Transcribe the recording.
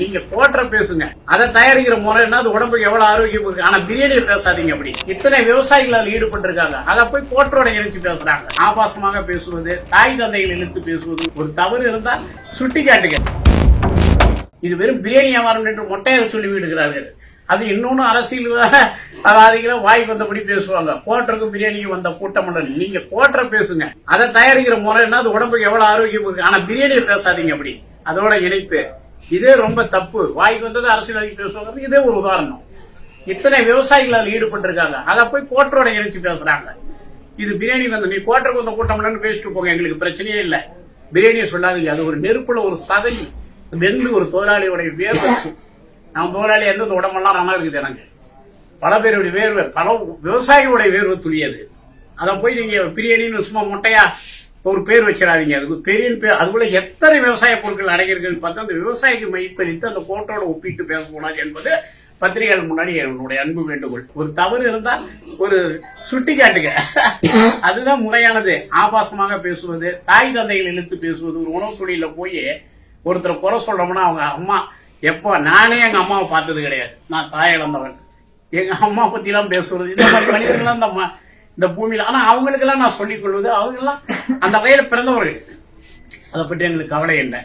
நீங்க கோட்டரை பேசுங்க. அதை தயாரிக்கிற முறை என்ன, அது உடம்புக்கு எவ்வளவு ஆரோக்கியம் இருக்கு. ஆனா பிரியாணியை பேசாதீங்க. அப்படி இத்தனை விவசாயிகள் அதில் ஈடுபட்டு இருக்காங்க. அதை போய் கோட்டரோட இணைச்சு பேசுறாங்க. ஆபாசமாக பேசுவது, தாய் தந்தைகள் இழுத்து பேசுவது, ஒரு தவறு இருந்தால் சுட்டி காட்டுங்க. இது வெறும் பிரியாணி வியாபாரம் என்று மொட்டையாக சொல்லி விடுகிறார்கள். அது இன்னொன்னு அரசியல்வாதிகளை வாய்க்கு வந்தபடி பேசுவாங்க. கோட்டருக்கும் பிரியாணிக்கு வந்த கூட்டம். நீங்க கோட்டரை பேசுங்க. அதை தயாரிக்கிற முறை என்ன, அது உடம்புக்கு எவ்வளவு ஆரோக்கியம் இருக்கு. ஆனா பிரியாணியை பேசாதீங்க. அப்படி அதோட இணைப்பு இதே ரொம்ப தப்பு. வாய்க்கு வந்தது அரசியல்வாதி பேசுவாங்க. இதே ஒரு உதாரணம். இத்தனை விவசாயிகள் அதில் ஈடுபட்டு இருக்காங்க. அதை போய் கோட்டரோட இணைச்சு பேசுறாங்க. இது பிரியாணி வந்து நீ கோட்டருக்கு வந்த கூட்டம் பேசிட்டு போங்க, எங்களுக்கு பிரச்சனையே இல்லை. பிரியாணியை சொல்லாதீங்க. அது ஒரு நெருப்புல ஒரு சதலி வெந்து ஒரு தொழிலாளியோடைய வேர்வை. நம்ம முதலாளி எந்த உடம்பெல்லாம் நல்லா இருக்குது. எனக்கு பல பேருடைய வேர்வை, பல விவசாயிகளுடைய வேர்வை துளியது. அதை போய் நீங்க பிரியாணின்னு சும்மா மொட்டையா ஒரு பேர் வச்சிடாதீங்க. அதுக்கு பெரிய பேர். அதுக்குள்ள எத்தனை விவசாய பொருட்கள் அடங்கியிருக்குன்னு பார்த்தா அந்த விவசாயிக்கு மைப்பறித்து அந்த கோட்டோட ஒப்பிட்டு பேசக்கூடாது என்பது பத்திரிகைகள் முன்னாடி என்னுடைய அன்பு வேண்டுகோள். ஒரு தவறு இருந்தால் ஒரு சுட்டி காட்டுங்க. அதுதான் முறையானது. ஆபாசமாக பேசுவது, தாய் தந்தைகள் இழுத்து பேசுவது. ஒரு உணவு தொழில போய் ஒருத்தரை குறை சொல்றோம்னா அவங்க அம்மா எப்போ, நானே எங்க அம்மாவை பார்த்தது கிடையாது. நான் தாய் இழந்தவன். எங்க அம்மா பத்தி எல்லாம் பேசுறது, இந்த மாதிரி மனிதர்கள் இந்த பூமியில. ஆனா அவங்களுக்கு எல்லாம் நான் சொல்லிக் கொள்வது, அவங்க எல்லாம் அந்த வகையில பிறந்தவர்கள். அதை பற்றி எங்களுக்கு கவலை இல்லை.